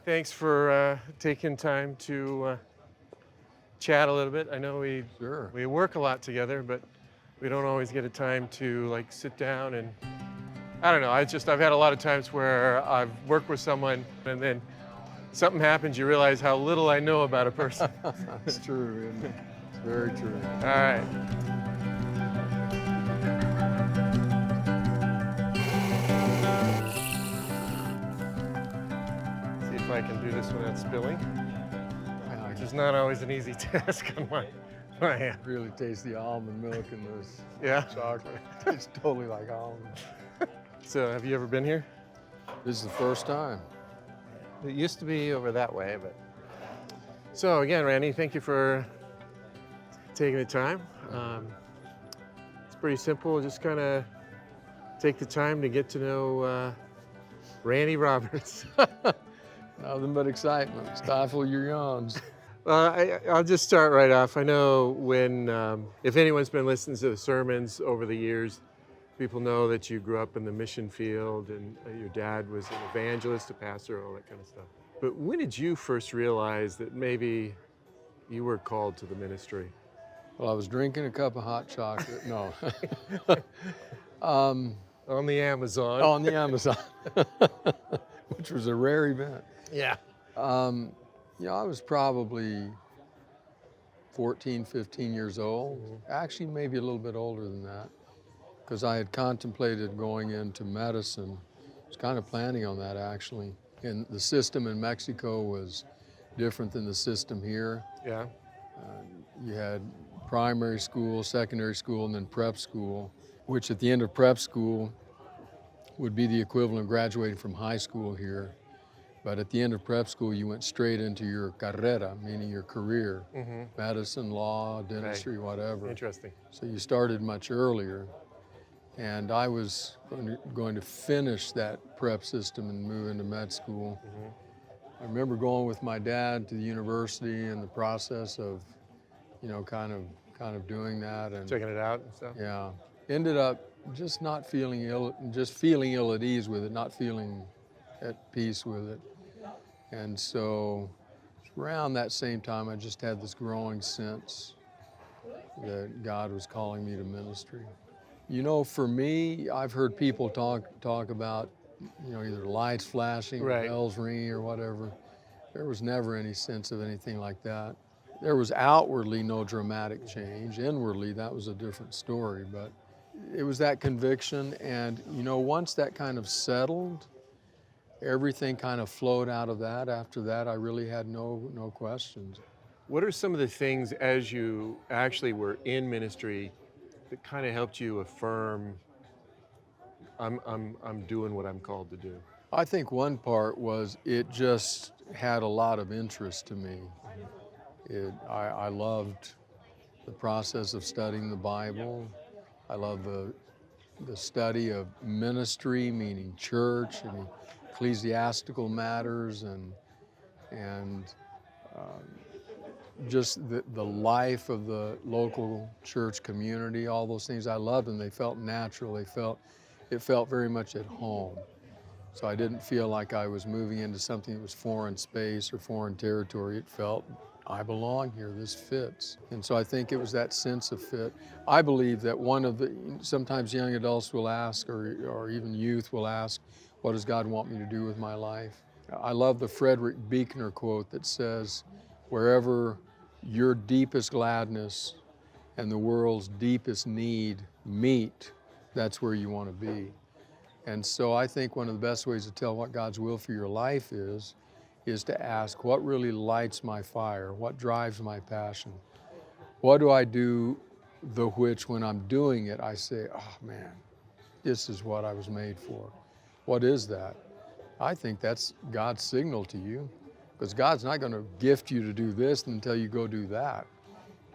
Thanks for taking time to chat a little bit. I know Sure. we work a lot together, but we don't always get a time to like sit down and I don't know. I've had a lot of times where I've worked with someone and then something happens, you realize how little I know about a person. It's true, isn't it? It's very true. All right. See if I can do this without spilling, Yeah, I which can is not always an easy task on my hand. really taste the almond milk in this Yeah. chocolate. It's totally like almond. So have you ever been here? This is the first time. It used to be over that way, but. So again, Randy, thank you for taking the time. It's pretty simple. Just kind of take the time to get to know Randy Roberts. Nothing but excitement. Stifle your yawns. I'll just start right off. I know when, if anyone's been listening to the sermons over the years, people know that you grew up in the mission field and your dad was an evangelist, a pastor, all that kind of stuff. But when did you first realize that maybe you were called to the ministry? Well, I was drinking a cup of hot chocolate. No. On the Amazon. On the Amazon, which was a rare event. Yeah. I was probably 14, 15 years old. Actually, maybe a little bit older than that, because I had contemplated going into medicine. I was kind of planning on that, actually. And the system in Mexico was different than the system here. Yeah. You had primary school, secondary school, and then prep school, which at the end of prep school would be the equivalent of graduating from high school here. But at the end of prep school, you went straight into your carrera, meaning your career, medicine, law, dentistry, whatever. Interesting. So you started much earlier. And I was going to finish that prep system and move into med school. I remember going with my dad to the university and the process of, kind of doing that. And Checking it out and stuff? yeah, ended up just not feeling ill, just feeling ill at ease with it, not feeling at peace with it. And so around that same time, I just had this growing sense that God was calling me to ministry. For me, I've heard people talk about, either lights flashing or Right. bells ringing or whatever. There was never any sense of anything like that. There was outwardly no dramatic change. Inwardly, that was a different story. But it was that conviction, and once that kind of settled, everything kind of flowed out of that. After that, I really had no questions. What are some of the things as you actually were in ministry that kind of helped you affirm, I'm doing what I'm called to do? I think one part was it just had a lot of interest to me. I loved the process of studying the Bible. I love the study of ministry, meaning church and ecclesiastical matters, and just the life of the local church community. All those things I loved, and they felt natural. It felt very much at home. So I didn't feel like I was moving into something that was foreign space or foreign territory. It felt, I belong here, this fits. And so I think it was that sense of fit. I believe that sometimes young adults will ask, or even youth will ask, what does God want me to do with my life? I love the Frederick Buechner quote that says, wherever your deepest gladness and the world's deepest need meet, that's where you want to be. And so I think one of the best ways to tell what God's will for your life is to ask, what really lights my fire? What drives my passion? What do I do the which when I'm doing it, I say, oh man, this is what I was made for. What is that? I think that's God's signal to you, because God's not going to gift you to do this until you go do that.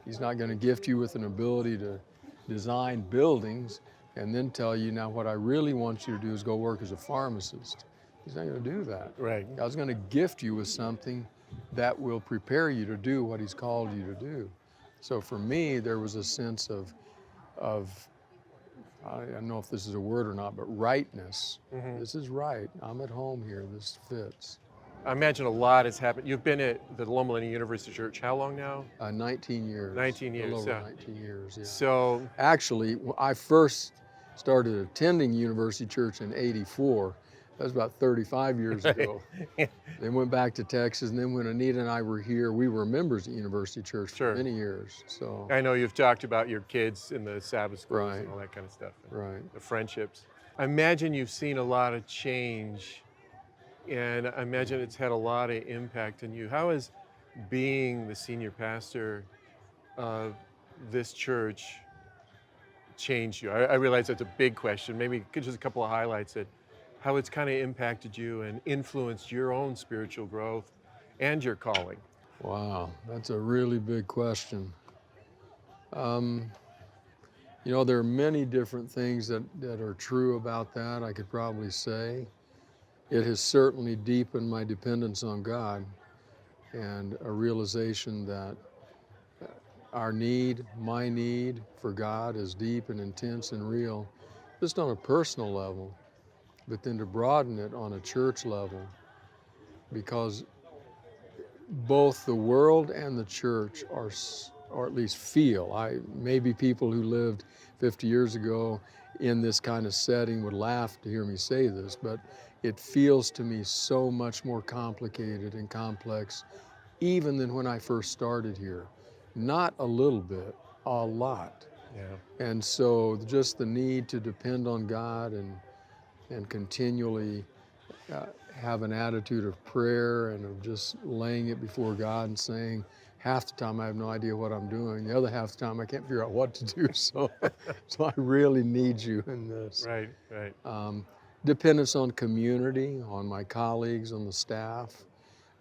He's not going to gift you with an ability to design buildings and then tell you, now what I really want you to do is go work as a pharmacist. He's not going to do that. Right. God's going to gift you with something that will prepare you to do what He's called you to do. So for me, there was a sense of I don't know if this is a word or not, but rightness. This is right. I'm at home here. This fits. I imagine a lot has happened. You've been at the Loma University Church how long now? 19 years. 19 A little years, over yeah. 19 years, yeah. So, Actually, I first started attending University Church in '84. That was about 35 years ago. Then went back to Texas, and then when Anita and I were here, we were members at University Church for sure. many years. So, I know you've talked about your kids in the Sabbath schools right, and all that kind of stuff, and right. the friendships. I imagine you've seen a lot of change, and I imagine it's had a lot of impact on you. How has being the senior pastor of this church changed you? I realize that's a big question. Maybe just a couple of highlights that how it's kind of impacted you and influenced your own spiritual growth and your calling. Wow, that's a really big question. You know, there are many different things that are true about that, I could probably say. It has certainly deepened my dependence on God and a realization that our need, my need for God is deep and intense and real, just on a personal level, but then to broaden it on a church level, because both the world and the church are, or at least feel, maybe people who lived 50 years ago in this kind of setting would laugh to hear me say this, but it feels to me so much more complicated and complex even than when I first started here. Not a little bit, a lot. Yeah. And so just the need to depend on God and continually have an attitude of prayer and of just laying it before God and saying, half the time I have no idea what I'm doing. The other half the time I can't figure out what to do. So I really need you in this. Right, right. Dependence on community, on my colleagues, on the staff,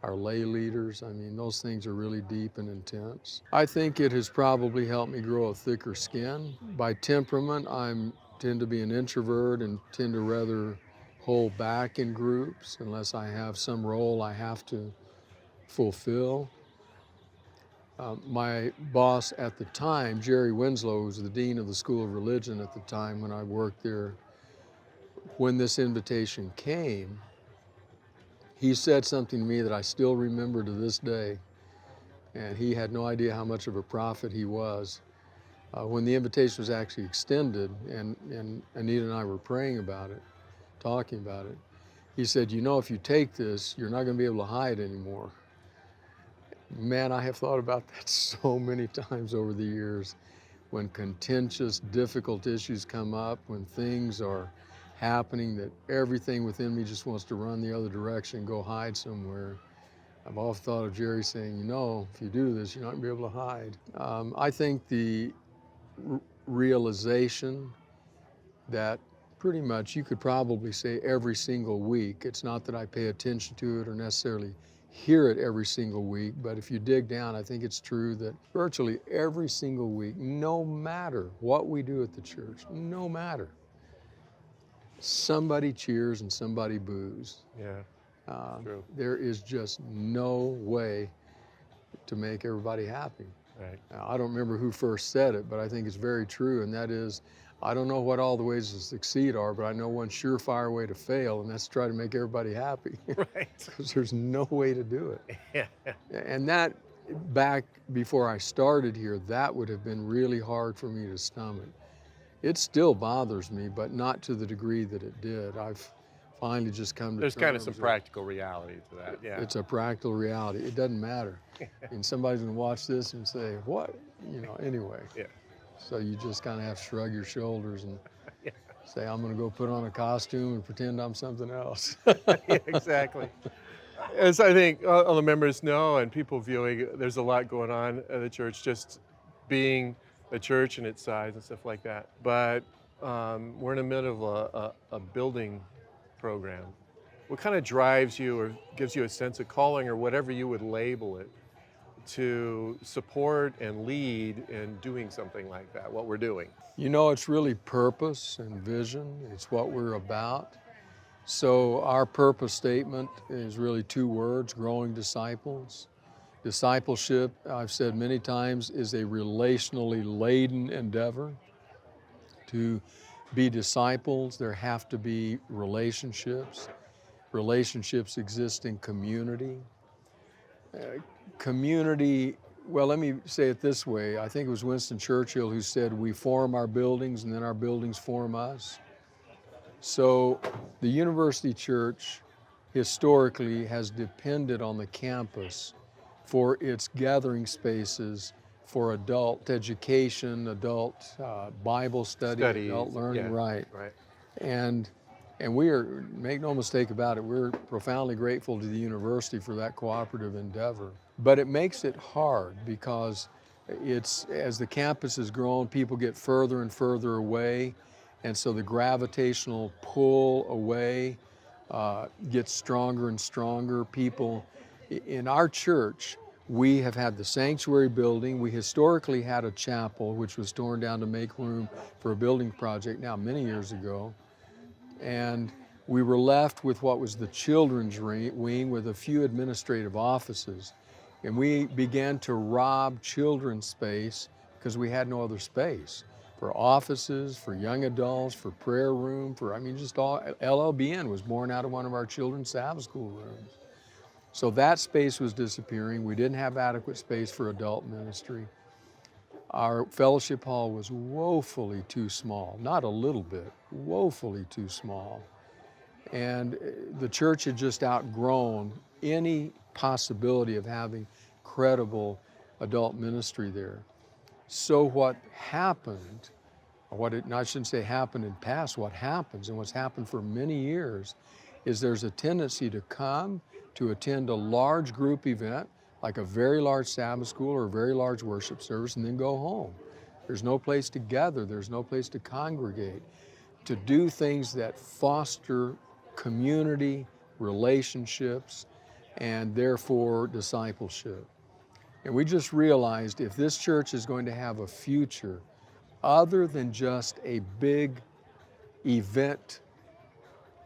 our lay leaders. I mean, those things are really deep and intense. I think it has probably helped me grow a thicker skin. By temperament, I tend to be an introvert and tend to rather hold back in groups unless I have some role I have to fulfill. My boss at the time, Jerry Winslow, who was the dean of the School of Religion at the time when I worked there, when this invitation came, he said something to me that I still remember to this day, and he had no idea how much of a prophet he was. When the invitation was actually extended, and Anita and I were praying about it, talking about it, he said, you know, if you take this, you're not going to be able to hide anymore. Man, I have thought about that so many times over the years. When contentious, difficult issues come up, when things are happening that everything within me just wants to run the other direction, go hide somewhere. I've often thought of Jerry saying, you know, if you do this, you're not going to be able to hide. I think the realization that pretty much you could probably say every single week, it's not that I pay attention to it or necessarily hear it every single week, but if you dig down, I think it's true that virtually every single week, no matter what we do at the church, no matter, somebody cheers and somebody boos. Yeah, true. There is just no way to make everybody happy. Right. Now, I don't remember who first said it, but I think it's very true, and that is, I don't know what all the ways to succeed are, but I know one surefire way to fail, and that's to try to make everybody happy. Right. Because there's no way to do it. Yeah. And that, back before I started here, that would have been really hard for me to stomach. It still bothers me, but not to the degree that it did. I've finally just come to There's kind of terms some that practical reality to that, yeah. it's a practical reality. It doesn't matter. And somebody's gonna watch this and say, what? You know, anyway. Yeah. So you just kind of have to shrug your shoulders and Yeah. say, I'm gonna go put on a costume and pretend I'm something else. Yeah, exactly. As I think all the members know and people viewing, there's a lot going on at the church, just being a church and its size and stuff like that. But we're in the middle of a building program. What kind of drives you or gives you a sense of calling or whatever you would label it to support and lead in doing something like that, what we're doing? You know, it's really purpose and vision. It's what we're about. So our purpose statement is really two words: growing disciples. Discipleship, I've said many times, is a relationally laden endeavor. To be disciples, there have to be relationships. relationships exist in community. Community, well, let me say it this way. I think it was Winston Churchill who said, we form our buildings and then our buildings form us. So the University Church historically has depended on the campus for its gathering spaces for adult education, adult Bible study, Studies, adult learning, yeah, right. right. And we are, make no mistake about it, we're profoundly grateful to the university for that cooperative endeavor. But it makes it hard because it's, as the campus has grown, people get further and further away, and so the gravitational pull away gets stronger and stronger. People, in our church, we have had the sanctuary building. We historically had a chapel which was torn down to make room for a building project now many years ago. And we were left with what was the children's wing with a few administrative offices. And we began to rob children's space because we had no other space for offices, for young adults, for prayer room, for, I mean, just all. LLBN was born out of one of our children's Sabbath School rooms. So that space was disappearing. We didn't have adequate space for adult ministry. Our fellowship hall was woefully too small, not a little bit, woefully too small. And the church had just outgrown any possibility of having credible adult ministry there. So what happened, I shouldn't say happened in past, what happens and what's happened for many years is there's a tendency to come to attend a large group event, like a very large Sabbath school or a very large worship service, and then go home. There's no place to gather, there's no place to congregate, to do things that foster community, relationships, and therefore discipleship. And we just realized if this church is going to have a future other than just a big event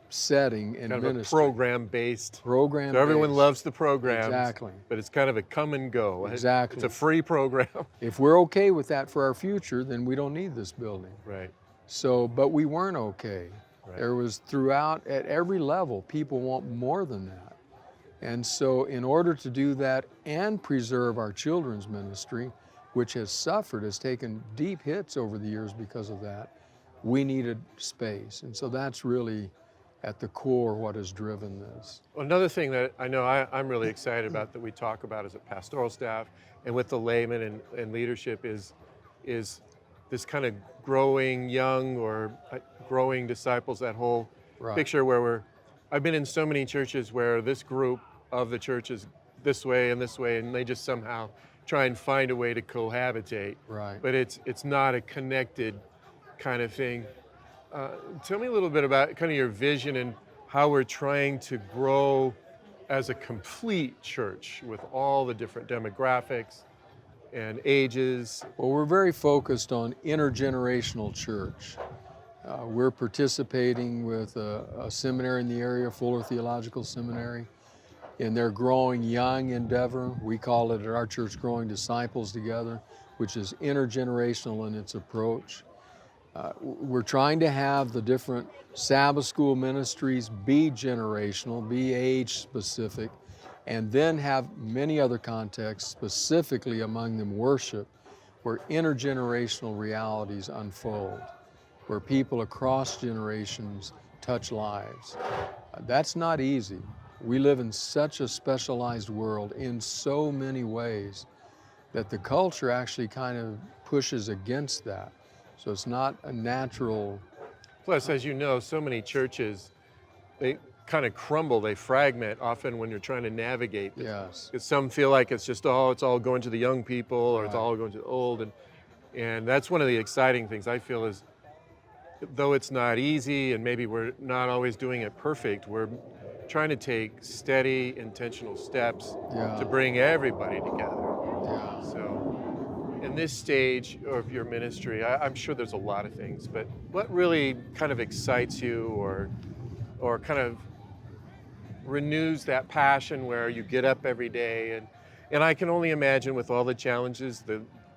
setting and kind ministry. of a program-based. Program So everyone based. loves the programs. Exactly. But it's kind of a come and go. Exactly. It's a free program. If we're okay with that for our future, then we don't need this building. Right. So, but we weren't okay. Right. There was throughout, at every level, people want more than that. And so in order to do that and preserve our children's ministry, which has suffered, has taken deep hits over the years because of that, we needed space. And so that's really at the core what has driven this. Another thing that I know I'm really excited about that we talk about as a pastoral staff and with the laymen and leadership is this kind of growing young or growing disciples, that whole Right. picture where I've been in so many churches where this group of the church is this way, and they just somehow try and find a way to cohabitate. Right. But it's not a connected kind of thing. Tell me a little bit about kind of your vision and how we're trying to grow as a complete church with all the different demographics and ages. Well, we're very focused on intergenerational church. We're participating with a seminary in the area, Fuller Theological Seminary, in their Growing Young endeavor. We call it at our church Growing Disciples Together, which is intergenerational in its approach. We're trying to have the different Sabbath school ministries be generational, be age specific, and then have many other contexts, specifically among them worship, where intergenerational realities unfold, where people across generations touch lives. That's not easy. We live in such a specialized world in so many ways that the culture actually kind of pushes against that. So it's not a natural. Plus, as you know, so many churches, they kind of crumble, they fragment often when you're trying to navigate this. Yes. Because some feel like it's just, it's all going to the young people or it's Right. all going to the old. And that's one of the exciting things I feel is, though it's not easy and maybe we're not always doing it perfect, we're trying to take steady, intentional steps Yeah. to bring everybody together. Yeah. So in this stage of your ministry, I'm sure there's a lot of things, but what really kind of excites you or kind of renews that passion where you get up every day and I can only imagine with all the challenges,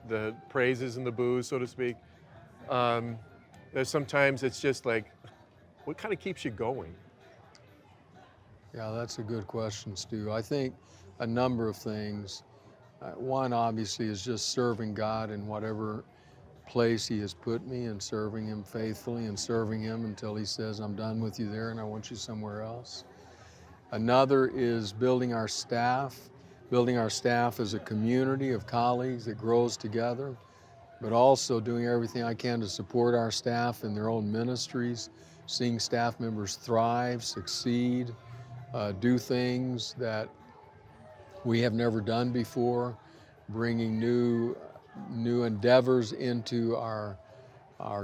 the praises and the boos, so to speak, that sometimes it's just like, what kind of keeps you going? Yeah, that's a good question, Stu. I think a number of things. One, obviously, is just serving God in whatever place He has put me, and serving Him faithfully and serving Him until He says, I'm done with you there and I want you somewhere else. Another is building our staff as a community of colleagues that grows together, but also doing everything I can to support our staff in their own ministries, seeing staff members thrive, succeed, do things that we have never done before, bringing new endeavors into our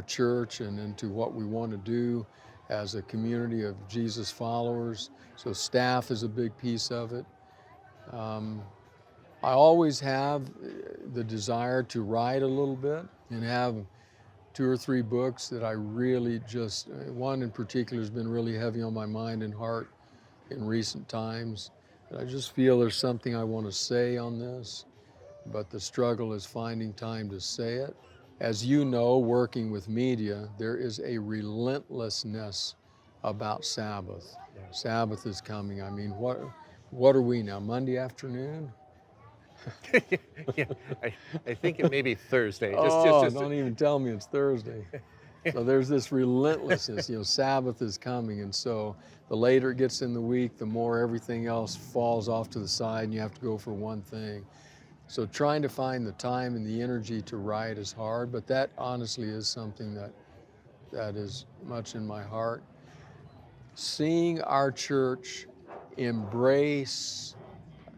church and into what we want to do as a community of Jesus followers. So staff is a big piece of it. I always have the desire to write a little bit and have 2 or 3 books that I really just, one in particular has been really heavy on my mind and heart in recent times. I just feel there's something I want to say on this, but the struggle is finding time to say it. As you know, working with media, there is a relentlessness about Sabbath. Yeah. Sabbath is coming. I mean, what are we now, Monday afternoon? Yeah, I think it may be Thursday. Don't even tell me it's Thursday. So there's this relentlessness, Sabbath is coming. And so the later it gets in the week, the more everything else falls off to the side and you have to go for one thing. So trying to find the time and the energy to write is hard, but that honestly is something that is much in my heart. Seeing our church embrace,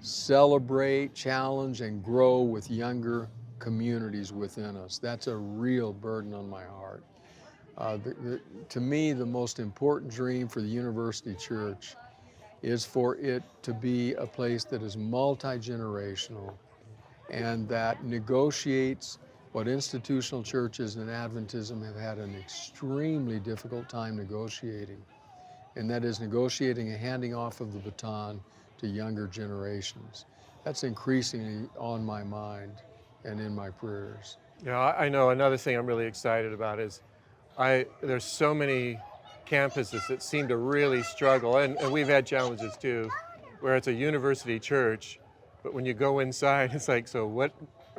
celebrate, challenge, and grow with younger communities within us. That's a real burden on my heart. To me, the most important dream for the University Church is for it to be a place that is multi-generational and that negotiates what institutional churches and Adventism have had an extremely difficult time negotiating, and that is negotiating a handing off of the baton to younger generations. That's increasingly on my mind and in my prayers. I know another thing I'm really excited about is there's so many campuses that seem to really struggle, and we've had challenges too, where it's a university church, but when you go inside, it's like, so what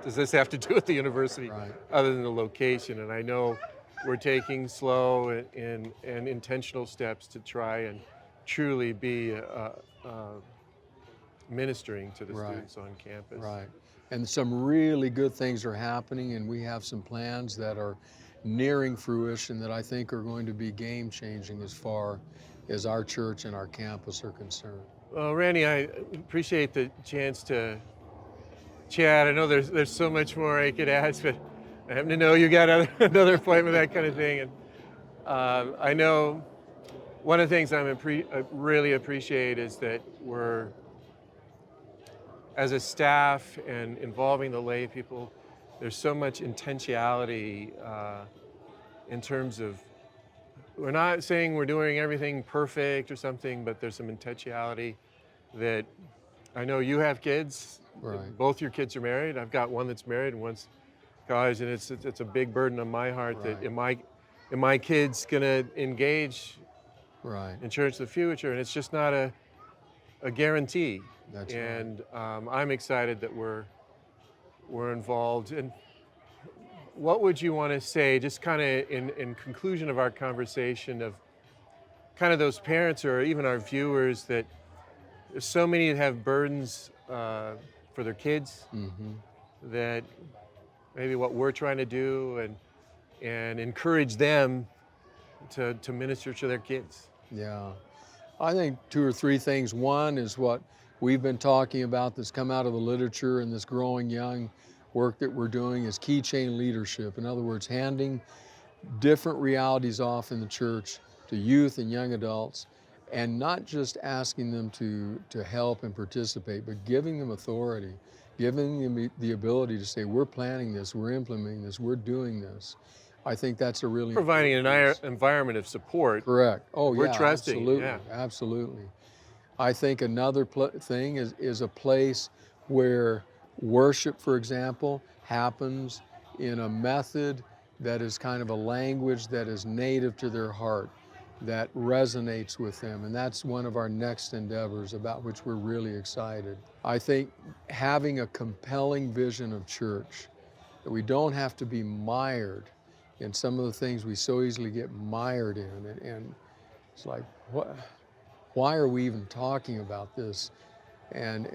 does this have to do with the university Right. other than the location? And I know we're taking slow and intentional steps to try and truly be ministering to the Right. students on campus. Right. And some really good things are happening, and we have some plans that are nearing fruition that I think are going to be game-changing as far as our church and our campus are concerned. Well, Randy, I appreciate the chance to chat. I know there's so much more I could ask, but I happen to know you got another appointment, that kind of thing. And I know one of the things I really appreciate is that we're, as a staff and involving the lay people, there's so much intentionality in terms of, we're not saying we're doing everything perfect or something, but there's some intentionality that, I know you have kids. Right. Both your kids are married. I've got one that's married and one's college, and it's a big burden on my heart that am my kids gonna engage in church of the future? And it's just not a guarantee. That's and I'm excited that we're involved. And what would you want to say, just kind of in conclusion of our conversation, of kind of those parents or even our viewers, that there's so many that have burdens for their kids, that maybe what we're trying to do and encourage them to minister to their kids? Yeah. I think 2 or 3 things. One is what we've been talking about that's come out of the literature and this growing young work that we're doing is keychain leadership. In other words, handing different realities off in the church to youth and young adults, and not just asking them to help and participate, but giving them authority, giving them the ability to say, we're planning this, we're implementing this, we're doing this. I think that's a really providing an environment of support. Correct. Oh, we're yeah, trusting. Absolutely, Yeah. Absolutely. I think another thing is a place where worship, for example, happens in a method that is kind of a language that is native to their heart. that resonates with them. And that's one of our next endeavors about which we're really excited. I think having a compelling vision of church, that we don't have to be mired in some of the things we so easily get mired in. And it's like, why are we even talking about this? And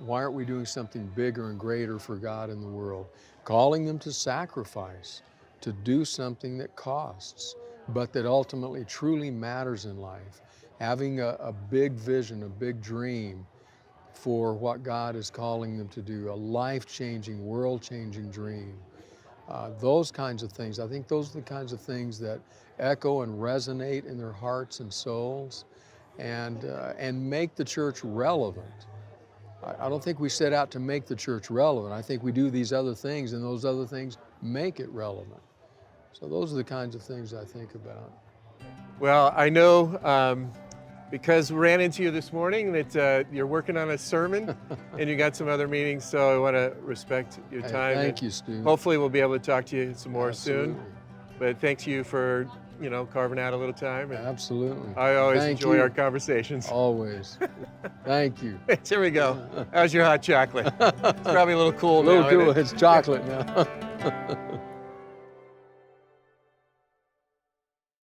why aren't we doing something bigger and greater for God in the world? Calling them to sacrifice, to do something that costs, but that ultimately truly matters in life. Having a big vision, a big dream for what God is calling them to do, a life-changing, world-changing dream. Those kinds of things, I think those are the kinds of things that echo and resonate in their hearts and souls and make the church relevant. I don't think we set out to make the church relevant. I think we do these other things, and those other things make it relevant. So those are the kinds of things I think about. Well, I know because we ran into you this morning that you're working on a sermon and you got some other meetings, so I want to respect your time. Thank you, Stu. Hopefully we'll be able to talk to you some more Absolutely. soon. But thanks you for, carving out a little time. And Absolutely. I always Thank enjoy you. our conversations. Always. Thank you. Here we go. How's your hot chocolate? It's probably a little cool A little now, cool. isn't it? It's chocolate now.